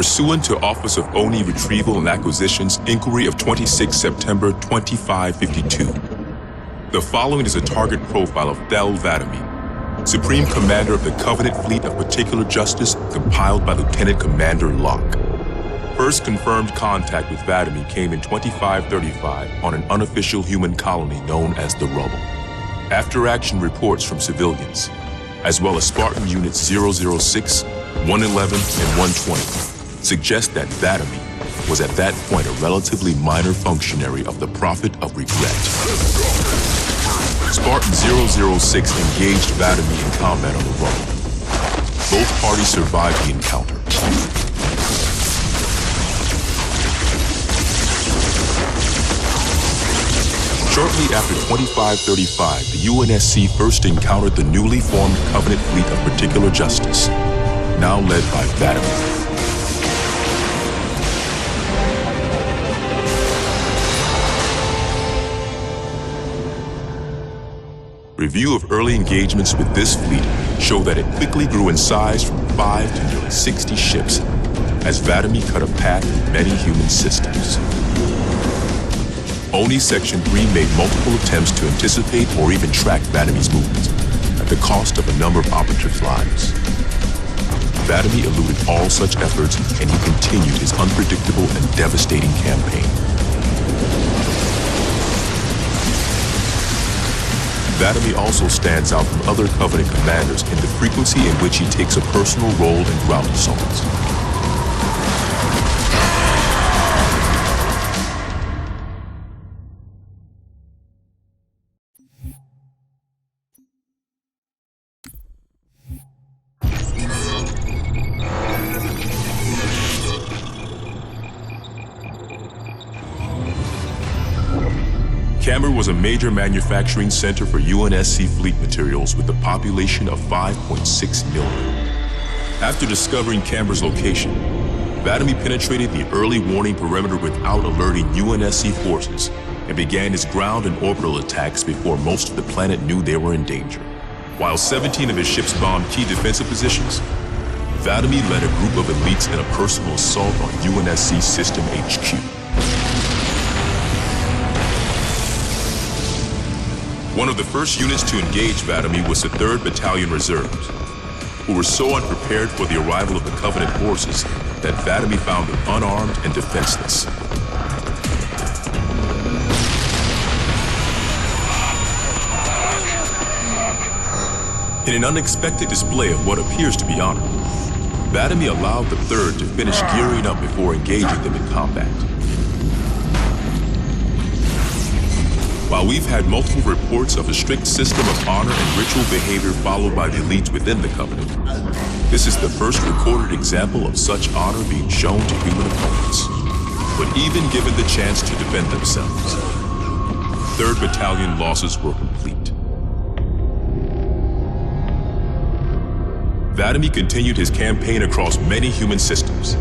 Pursuant to Office of ONI Retrieval and Acquisitions Inquiry of 26 September 2552, the following is a target profile of Thel 'Vadami, Supreme Commander of the Covenant Fleet of Particular Justice, compiled by Lieutenant Commander Locke. First confirmed contact with 'Vadami came in 2535 on an unofficial human colony known as the Rubble. After-action reports from civilians, as well as Spartan Units 006, 111, and 120, suggest that 'Vadami was at that point a relatively minor functionary of the Prophet of Regret. Spartan 006 engaged 'Vadami in combat on the Rubble. Both parties survived the encounter. Shortly after 2535, the UNSC first encountered the newly formed Covenant Fleet of Particular Justice, now led by 'Vadami. Review of early engagements with this fleet show that it quickly grew in size from 5 to nearly 60 ships as 'Vadami cut a path in many human systems. ONI Section 3 made multiple attempts to anticipate or even track 'Vadami's movements at the cost of a number of operatives' lives. 'Vadami eluded all such efforts, and he continued his unpredictable and devastating campaign. 'Vadami also stands out from other Covenant commanders in the frequency in which he takes a personal role in ground assaults. Camber was a major manufacturing center for UNSC fleet materials with a population of 5.6 million. After discovering Camber's location, 'Vadami penetrated the early warning perimeter without alerting UNSC forces and began his ground and orbital attacks before most of the planet knew they were in danger. While 17 of his ships bombed key defensive positions, 'Vadami led a group of elites in a personal assault on UNSC System HQ. One of the first units to engage 'Vadami was the 3rd Battalion Reserves, who were so unprepared for the arrival of the Covenant forces that 'Vadami found them unarmed and defenseless. In an unexpected display of what appears to be honor, 'Vadami allowed the 3rd to finish gearing up before engaging them in combat. While we've had multiple reports of a strict system of honor and ritual behavior followed by the elites within the Covenant, this is the first recorded example of such honor being shown to human opponents. But even given the chance to defend themselves, 3rd Battalion losses were complete. 'Vadami continued his campaign across many human systems,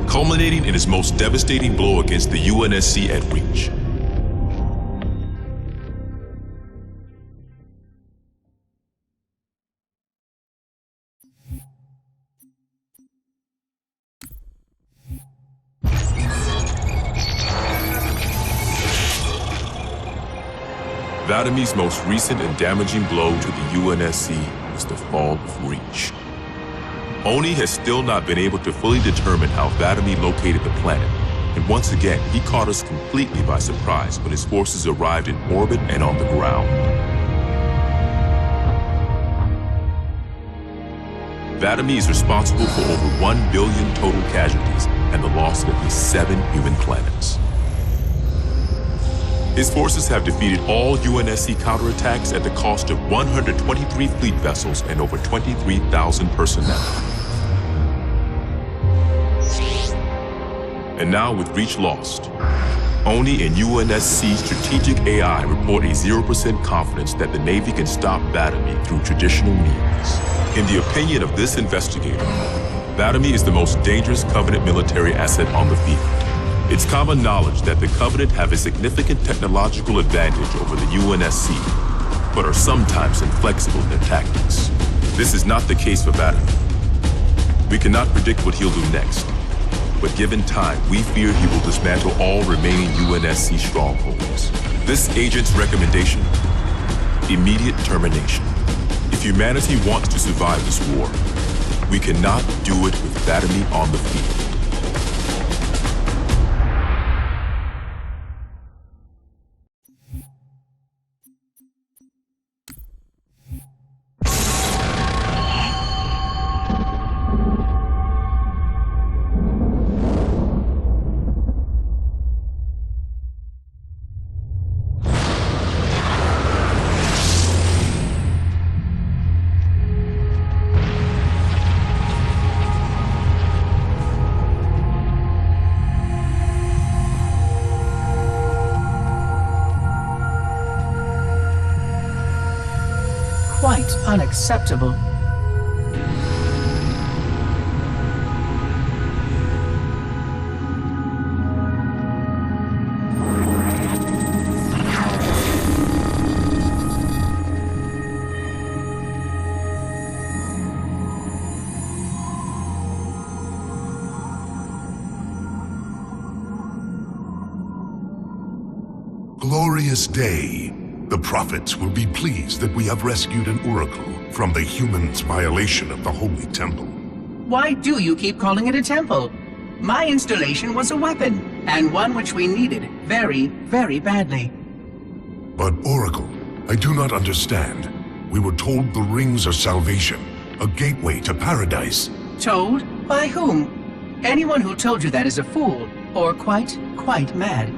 culminating in his most devastating blow against the UNSC at Reach. Vadami's most recent and damaging blow to the UNSC was the fall of Reach. ONI has still not been able to fully determine how 'Vadami located the planet, and once again, he caught us completely by surprise when his forces arrived in orbit and on the ground. 'Vadami is responsible for over 1 billion total casualties and the loss of at least 7 human planets. His forces have defeated all UNSC counterattacks at the cost of 123 fleet vessels and over 23,000 personnel. And now, with Reach lost, ONI and UNSC Strategic AI report a 0% confidence that the Navy can stop 'Vadami through traditional means. In the opinion of this investigator, 'Vadami is the most dangerous Covenant military asset on the field. It's common knowledge that the Covenant have a significant technological advantage over the UNSC, but are sometimes inflexible in their tactics. This is not the case for 'Vadami. We cannot predict what he'll do next, but given time, we fear he will dismantle all remaining UNSC strongholds. This agent's recommendation? Immediate termination. If humanity wants to survive this war, we cannot do it with Vadamee on the field. Quite unacceptable. Glorious day. The prophets will be pleased that we have rescued an oracle from the humans' violation of the Holy Temple. Why do you keep calling it a temple? My installation was a weapon, and one which we needed very, very badly. But Oracle, I do not understand. We were told the rings are salvation, a gateway to paradise. Told? By whom? Anyone who told you that is a fool, or quite mad.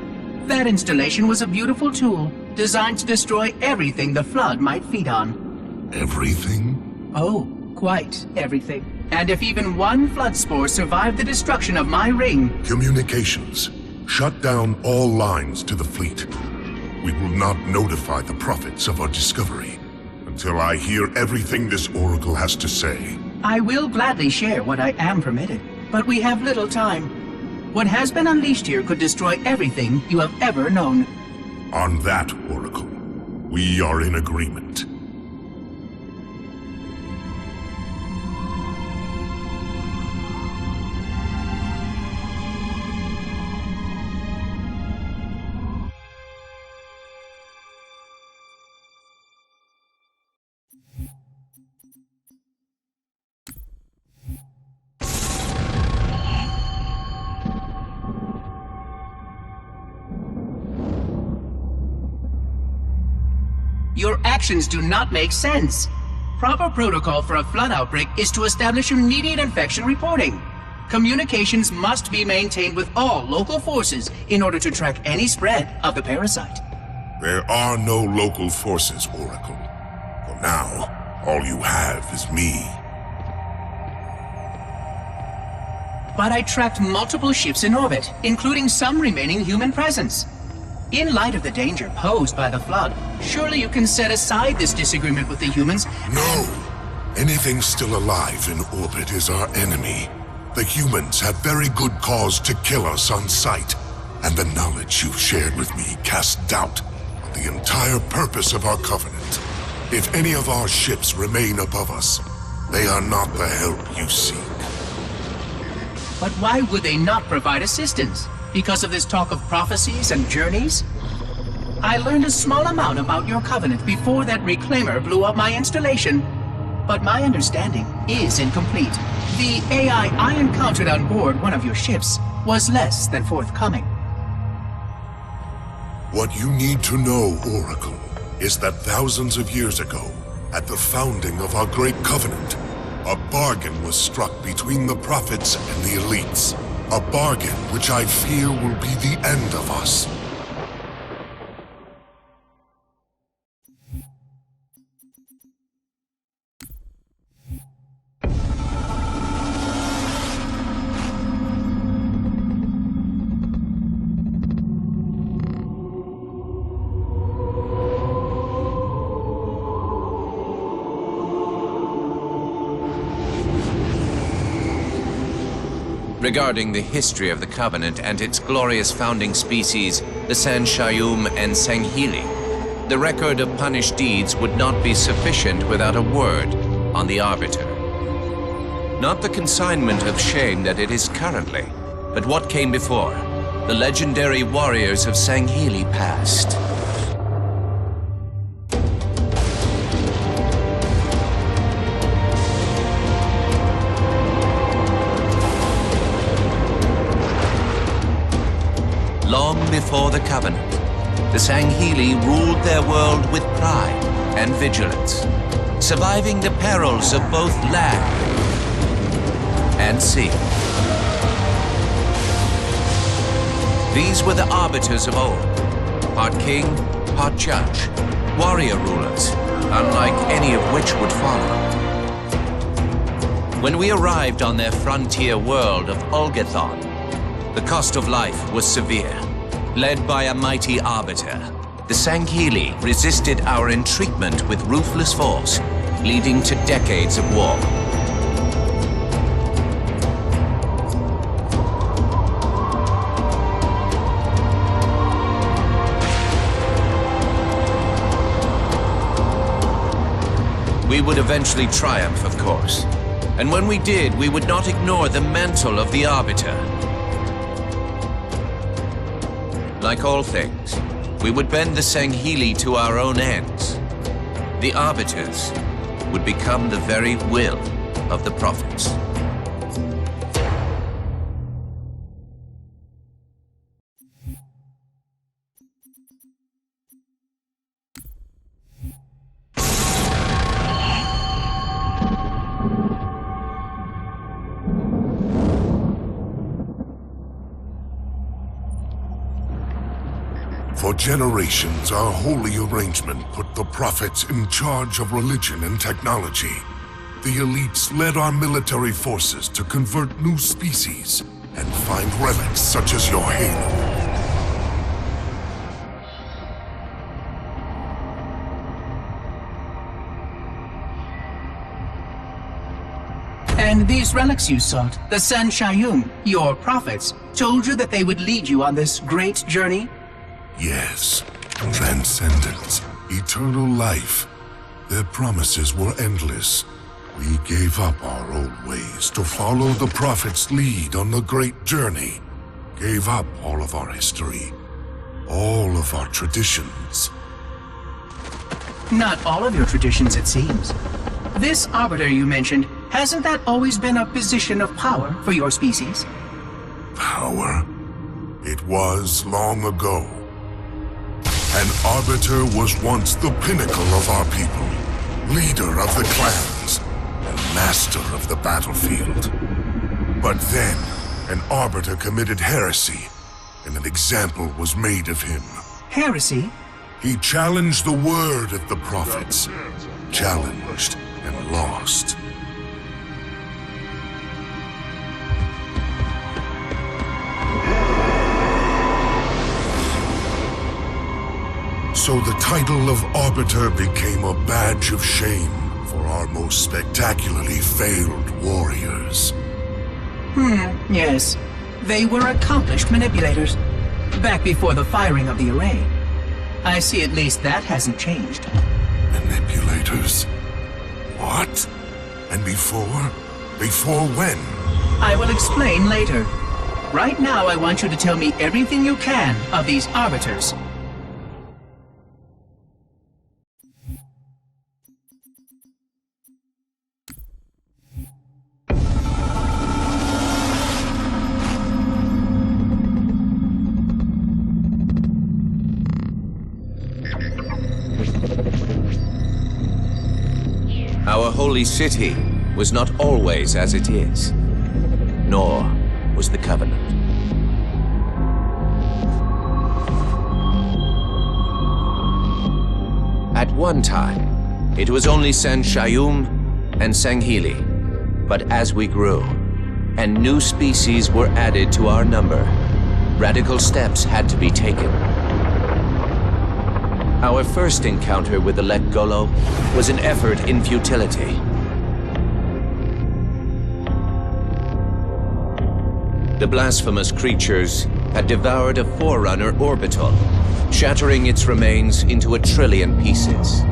That installation was a beautiful tool, designed to destroy everything the Flood might feed on. Everything? Oh, quite everything. And if even one Flood spore survived the destruction of my ring... Communications. Shut down all lines to the fleet. We will not notify the prophets of our discovery until I hear everything this oracle has to say. I will gladly share what I am permitted, but we have little time. What has been unleashed here could destroy everything you have ever known. On that, Oracle, we are in agreement. Your actions do not make sense. Proper protocol for a Flood outbreak is to establish immediate infection reporting. Communications must be maintained with all local forces in order to track any spread of the parasite. There are no local forces, Oracle. For now, all you have is me. But I tracked multiple ships in orbit, including some remaining human presence. In light of the danger posed by the Flood, surely you can set aside this disagreement with the humans. No! Anything still alive in orbit is our enemy. The humans have very good cause to kill us on sight, and the knowledge you've shared with me casts doubt on the entire purpose of our covenant. If any of our ships remain above us, they are not the help you seek. But why would they not provide assistance? Because of this talk of prophecies and journeys? I learned a small amount about your covenant before that reclaimer blew up my installation, but my understanding is incomplete. The AI I encountered on board one of your ships was less than forthcoming. What you need to know, Oracle, is that thousands of years ago, at the founding of our great covenant, a bargain was struck between the prophets and the elites. A bargain which I fear will be the end of us. Regarding the history of the Covenant and its glorious founding species, the Sanshayum and Sanghili, the record of punished deeds would not be sufficient without a word on the Arbiter. Not the consignment of shame that it is currently, But what came before? The legendary warriors of Sangheli passed. Long before the Covenant, the Sangheli ruled their world with pride and vigilance, surviving the perils of both land and sea. These were the arbiters of old, part king, part judge, warrior rulers, unlike any of which would follow. When we arrived on their frontier world of Ulgathon, the cost of life was severe. Led by a mighty arbiter, the Sangheli resisted our entreatment with ruthless force, leading to decades of war. We would eventually triumph, of course. And when we did, we would not ignore the mantle of the Arbiter. Like all things, we would bend the Sangheli to our own ends. The Arbiters would become the very will of the Prophets. For generations, our holy arrangement put the prophets in charge of religion and technology. The elites led our military forces to convert new species and find relics such as your halo. And these relics you sought, the Sanshayum, your prophets, told you that they would lead you on this great journey? Yes, transcendence, eternal life. Their promises were endless. We gave up our old ways to follow the Prophet's lead on the great journey. Gave up all of our history, all of our traditions. Not all of your traditions, it seems. This Arbiter you mentioned, hasn't that always been a position of power for your species? Power? It was long ago. An Arbiter was once the pinnacle of our people, leader of the clans, and master of the battlefield. But then, an Arbiter committed heresy, and an example was made of him. Heresy? He challenged the word of the prophets, challenged and lost. So the title of Arbiter became a badge of shame for our most spectacularly failed warriors. Yes. They were accomplished manipulators, back before the firing of the array. I see at least that hasn't changed. Manipulators? What? And before? Before when? I will explain later. Right now, I want you to tell me everything you can of these Arbiters. Our holy city was not always as it is, nor was the Covenant. At one time, it was only Sanshayum and Sangheli, but as we grew, and new species were added to our number, radical steps had to be taken. Our first encounter with the Lek Golo was an effort in futility. The blasphemous creatures had devoured a Forerunner orbital, shattering its remains into 1 trillion pieces.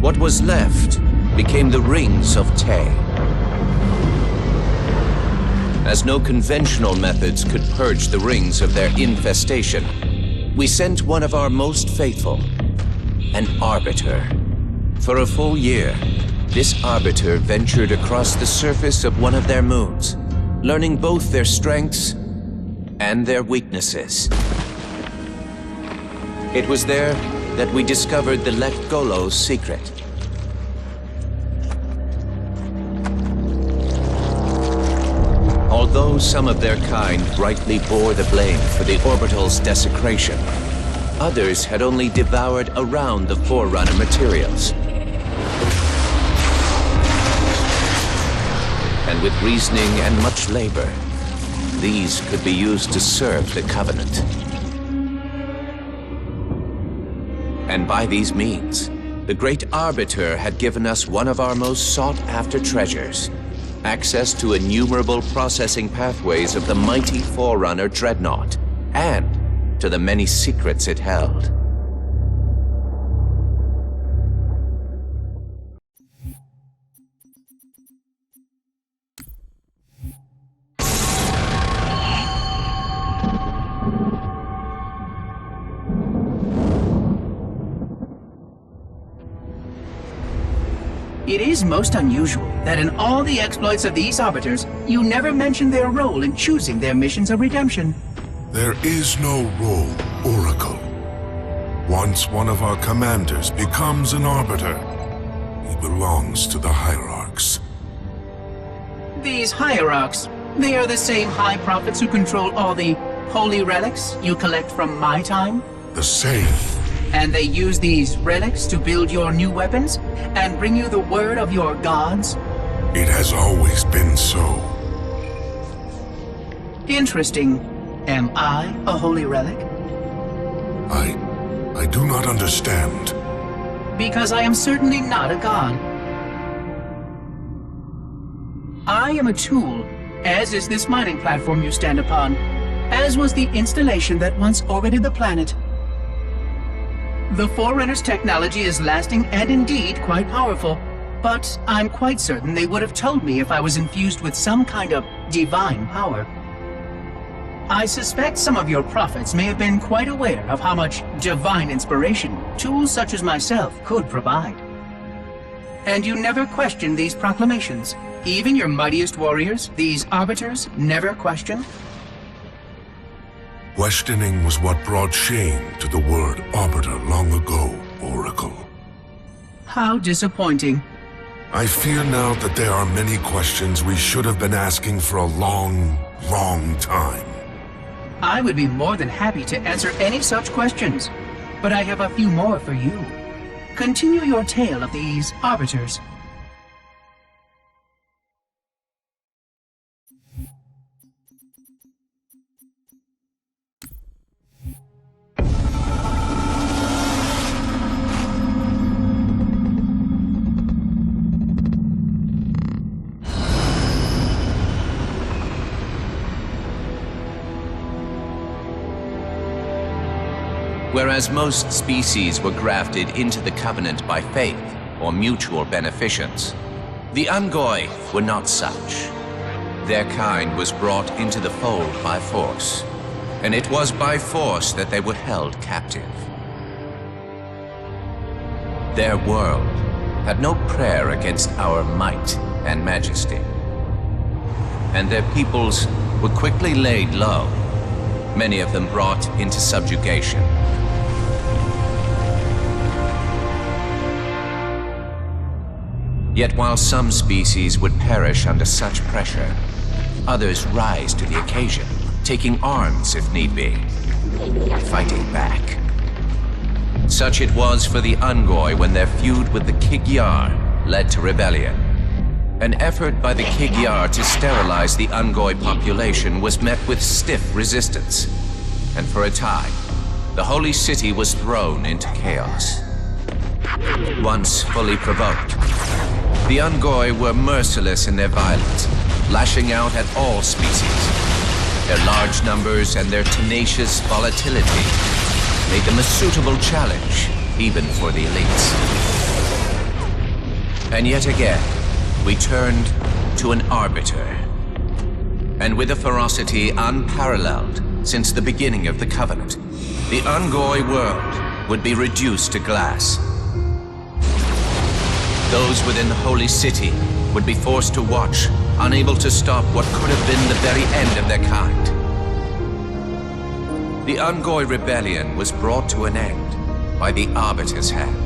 What was left became the Rings of Te. As no conventional methods could purge the rings of their infestation, we sent one of our most faithful, an Arbiter. For a full year, this Arbiter ventured across the surface of one of their moons, learning both their strengths and their weaknesses. It was there that we discovered the Lek Golo's secret. Although some of their kind rightly bore the blame for the orbital's desecration, others had only devoured around the Forerunner materials. And with reasoning and much labor, these could be used to serve the Covenant. And by these means, the Great Arbiter had given us one of our most sought-after treasures, access to innumerable processing pathways of the mighty Forerunner Dreadnought, and to the many secrets it held. It is most unusual that in all the exploits of these Arbiters, you never mention their role in choosing their missions of redemption. There is no role, Oracle. Once one of our commanders becomes an Arbiter, he belongs to the Hierarchs. These Hierarchs, they are the same High Prophets who control all the holy relics you collect from my time? The same. And they use these relics to build your new weapons and bring you the word of your gods? It has always been so. Interesting. Am I a holy relic? I do not understand. Because I am certainly not a god. I am a tool, as is this mining platform you stand upon, as was the installation that once orbited the planet. The Forerunner's technology is lasting and indeed quite powerful, but I'm quite certain they would have told me if I was infused with some kind of divine power. I suspect some of your prophets may have been quite aware of how much divine inspiration tools such as myself could provide. And you never questioned these proclamations. Even your mightiest warriors, these Arbiters, never questioned? Questioning was what brought shame to the word Arbiter long ago, Oracle. How disappointing. I fear now that there are many questions we should have been asking for a long, long time. I would be more than happy to answer any such questions, but I have a few more for you. Continue your tale of these Arbiters. Whereas most species were grafted into the Covenant by faith or mutual beneficence, the Ungoi were not such. Their kind was brought into the fold by force, and it was by force that they were held captive. Their world had no prayer against our might and majesty, and their peoples were quickly laid low, many of them brought into subjugation. Yet while some species would perish under such pressure, others rise to the occasion, taking arms if need be, fighting back. Such it was for the Ungoi when their feud with the Kig-Yar led to rebellion. An effort by the Kig-Yar to sterilize the Ungoi population was met with stiff resistance, and for a time, the Holy City was thrown into chaos. Once fully provoked, the Ungoi were merciless in their violence, lashing out at all species. Their large numbers and their tenacious volatility made them a suitable challenge, even for the elites. And yet again, we turned to an Arbiter. and with a ferocity unparalleled since the beginning of the Covenant, the Ungoi world would be reduced to glass. Those within the Holy City would be forced to watch, unable to stop what could have been the very end of their kind. The Ungoi rebellion was brought to an end by the Arbiter's hand.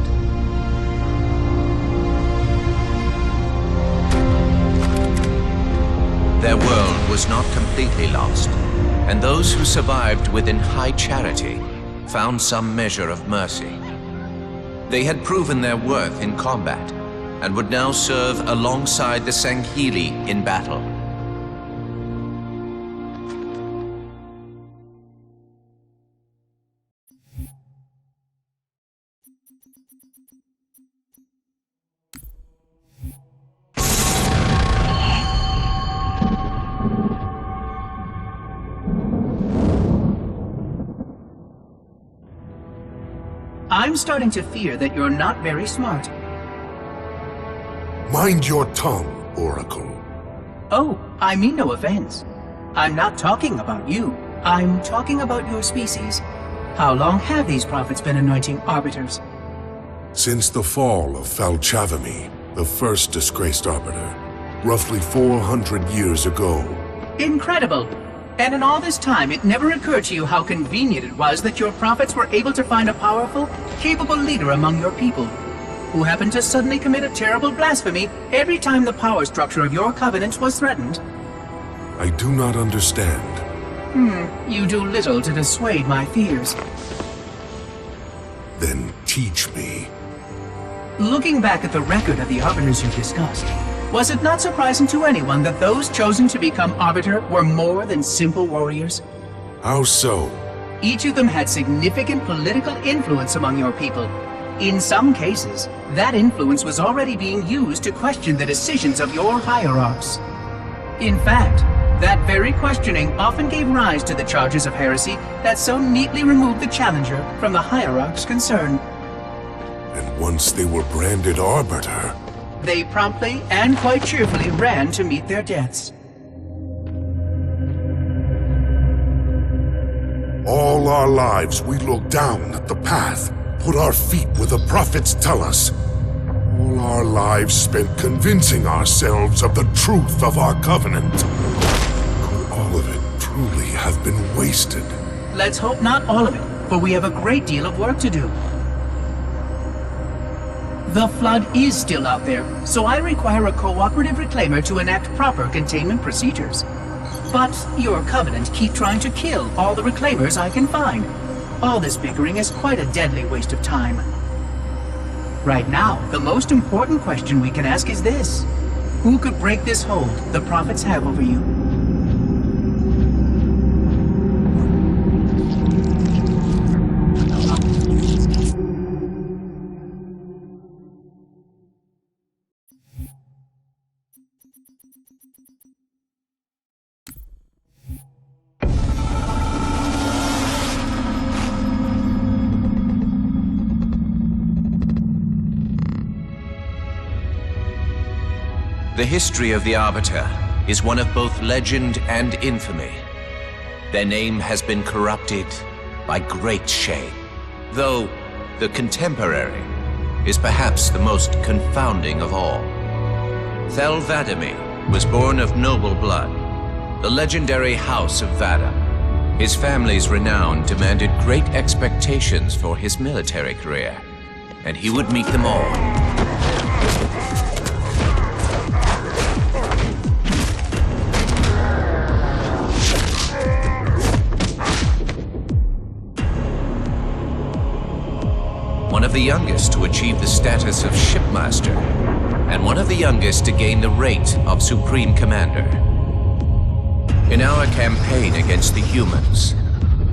Their world was not completely lost, and those who survived within High Charity found some measure of mercy. They had proven their worth in combat, and would now serve alongside the Sangheili in battle. I'm starting to fear that you're not very smart. Mind your tongue, Oracle. Oh, I mean no offense. I'm not talking about you. I'm talking about your species. How long have these prophets been anointing arbiters? Since the fall of Falchavami, the first disgraced arbiter, roughly 400 years ago. Incredible! And in all this time, it never occurred to you how convenient it was that your prophets were able to find a powerful, capable leader among your people, who happened to suddenly commit a terrible blasphemy every time the power structure of your covenant was threatened. I do not understand. You do little to dissuade my fears. Then teach me. Looking back at the record of the arbiters you discussed, was it not surprising to anyone that those chosen to become arbiter were more than simple warriors? How so? Each of them had significant political influence among your people. In some cases, that influence was already being used to question the decisions of your hierarchs. In fact, that very questioning often gave rise to the charges of heresy that so neatly removed the challenger from the hierarch's concern. And once they were branded arbiter, They promptly and quite cheerfully ran to meet their deaths. all our lives we look down at the path, put our feet where the prophets tell us. All our lives spent convincing ourselves of the truth of our covenant. Could all of it truly have been wasted? Let's hope not all of it, for we have a great deal of work to do. The Flood is still out there, so I require a cooperative reclaimer to enact proper containment procedures. But your Covenant keep trying to kill all the reclaimers I can find. All this bickering is quite a deadly waste of time. Right now, the most important question we can ask is this. Who could break this hold the prophets have over you? The history of the Arbiter is one of both legend and infamy. Their name has been corrupted by great shame, though the contemporary is perhaps the most confounding of all. Thel 'Vadamee was born of noble blood, the legendary House of Vada. His family's renown demanded great expectations for his military career, and he would meet them all. One of the youngest to achieve the status of Shipmaster, and one of the youngest to gain the rank of Supreme Commander. In our campaign against the humans,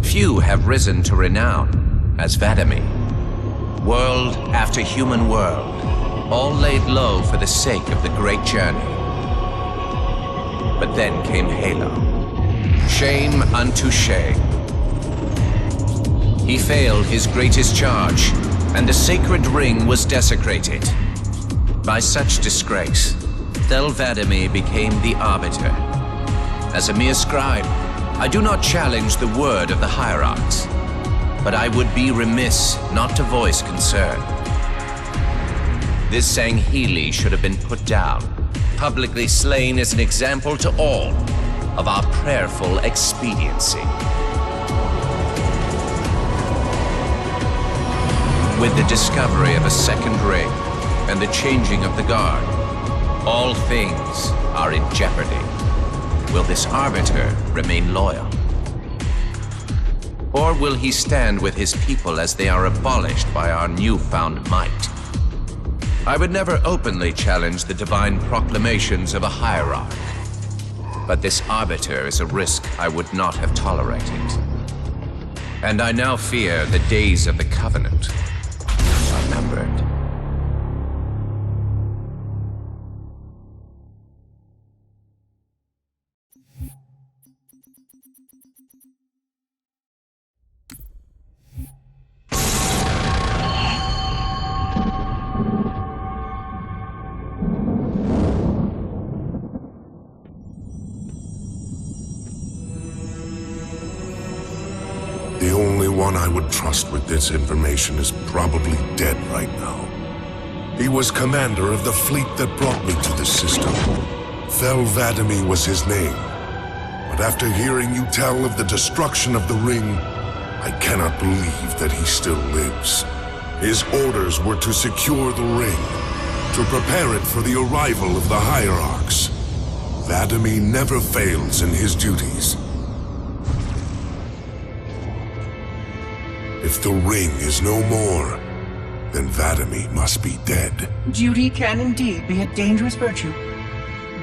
few have risen to renown as 'Vadamee. World after human world, all laid low for the sake of the great journey. But then came Halo. Shame unto shame. He failed his greatest charge, and the sacred ring was desecrated. By such disgrace, Thel 'Vadamee became the Arbiter. As a mere scribe, I do not challenge the word of the hierarchs, but I would be remiss not to voice concern. This Sangheili should have been put down, publicly slain as an example to all of our prayerful expediency. With the discovery of a second ring and the changing of the guard, all things are in jeopardy. Will this Arbiter remain loyal? Or will he stand with his people as they are abolished by our newfound might? I would never openly challenge the divine proclamations of a hierarch, but this Arbiter is a risk I would not have tolerated. And I now fear the days of the Covenant are numbered. The only one I would trust with this information is probably dead right now. He was commander of the fleet that brought me to this system. Thel 'Vadamee was his name. But after hearing you tell of the destruction of the ring, I cannot believe that he still lives. His orders were to secure the ring, to prepare it for the arrival of the hierarchs. 'Vadamee never fails in his duties. If the ring is no more, then 'Vadamee must be dead. Duty can indeed be a dangerous virtue.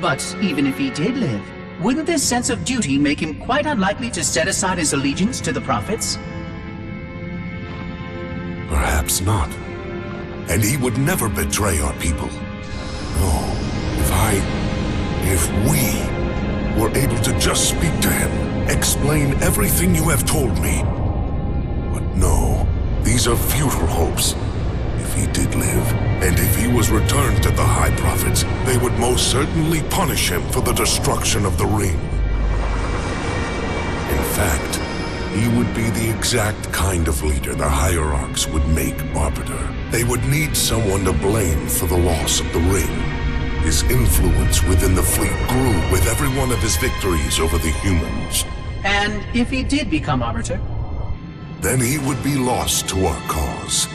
But even if he did live, wouldn't this sense of duty make him quite unlikely to set aside his allegiance to the prophets? Perhaps not. And he would never betray our people. No, if we were able to just speak to him, explain everything you have told me. But no, these are futile hopes. If he did live, and if he was returned to the High Prophets, they would most certainly punish him for the destruction of the ring. In fact, he would be the exact kind of leader the hierarchs would make Arbiter. They would need someone to blame for the loss of the ring. His influence within the fleet grew with every one of his victories over the humans. And if he did become Arbiter? Then he would be lost to our cause.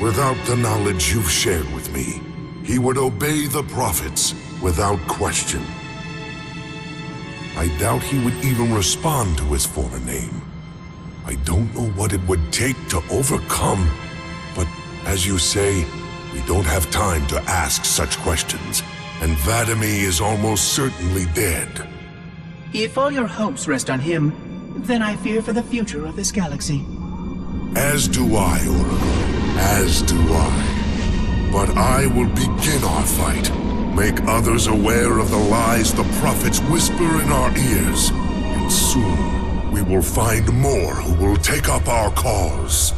Without the knowledge you've shared with me, he would obey the prophets without question. I doubt he would even respond to his former name. I don't know what it would take to overcome, but as you say, we don't have time to ask such questions, and 'Vadamee is almost certainly dead. If all your hopes rest on him, then I fear for the future of this galaxy. As do I, Oracle. As do I. But I will begin our fight. Make others aware of the lies the prophets whisper in our ears. And soon, we will find more who will take up our cause.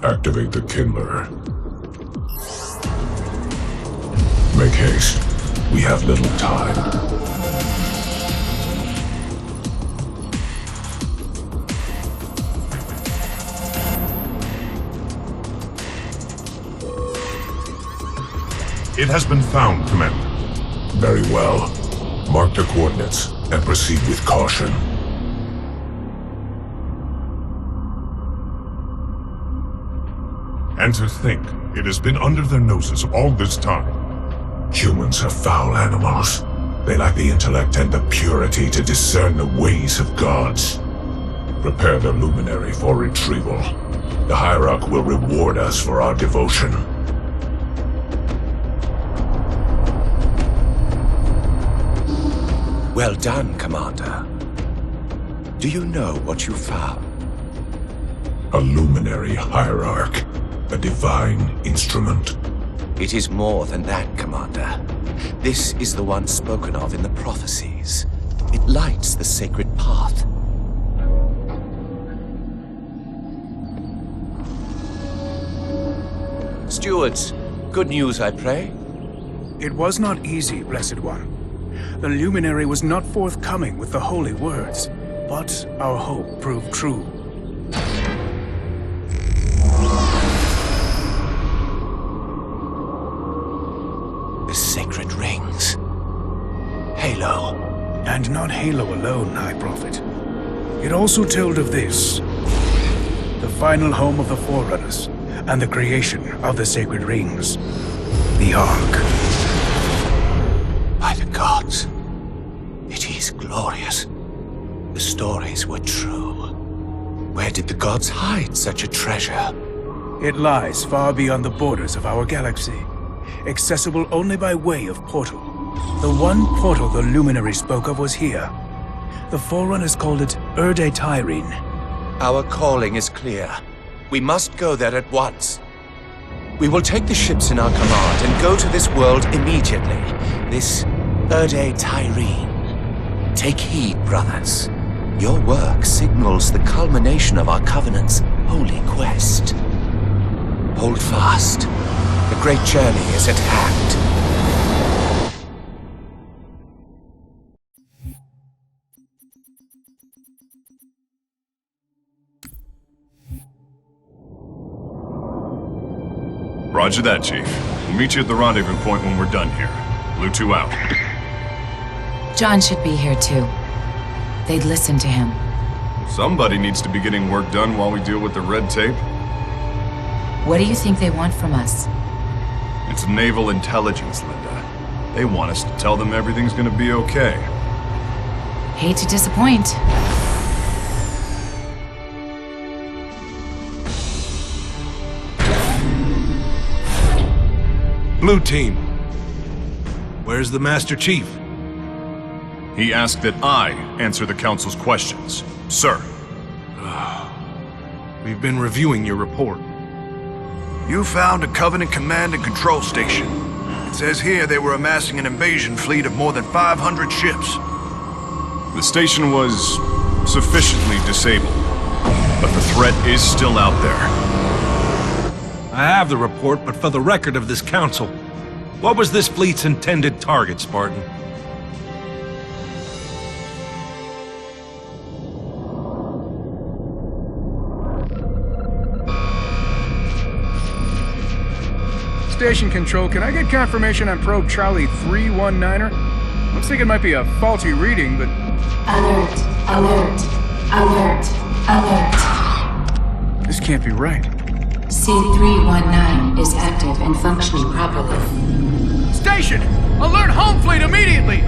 Activate the Kindler. Make haste. We have little time. It has been found, Commander. Very well. Mark the coordinates and proceed with caution. And to think, it has been under their noses all this time. Humans are foul animals. They lack the intellect and the purity to discern the ways of gods. Prepare the luminary for retrieval. The Hierarch will reward us for our devotion. Well done, Commander. Do you know what you found? A luminary hierarch. A divine instrument. It is more than that, Commander. This is the one spoken of in the prophecies. It lights the sacred path. Stewards, good news, I pray? It was not easy, Blessed One. The luminary was not forthcoming with the holy words, but our hope proved true. The sacred rings. Halo. And not Halo alone, High Prophet. It also told of this. The final home of the Forerunners, and the creation of the sacred rings. The Ark. By the gods. It is glorious. The stories were true. Where did the gods hide such a treasure? It lies far beyond the borders of our galaxy, accessible only by way of portal. The one portal the Luminary spoke of was here. The Forerunners called it Erde Tyrene. Our calling is clear. We must go there at once. We will take the ships in our command and go to this world immediately. This Erde Tyrene. Take heed, brothers. Your work signals the culmination of our Covenant's holy quest. Hold fast. The great journey is at hand. Roger that, Chief. We'll meet you at the rendezvous point when we're done here. Blue 2 out. John should be here too. They'd listen to him. Somebody needs to be getting work done while we deal with the red tape. What do you think they want from us? It's naval intelligence, Linda. They want us to tell them everything's gonna be okay. Hate to disappoint. Blue Team. Where's the Master Chief? He asked that I answer the Council's questions. Sir. We've been reviewing your report. You found a Covenant command and control station. It says here they were amassing an invasion fleet of more than 500 ships. The station was sufficiently disabled, but the threat is still out there. I have the report, but for the record of this council, what was this fleet's intended target, Spartan? Station Control, can I get confirmation on probe Charlie 319er? Looks like it might be a faulty reading, but... Alert! Alert! Alert! Alert! This can't be right. C319 is active and functioning properly. Station! Alert home fleet immediately!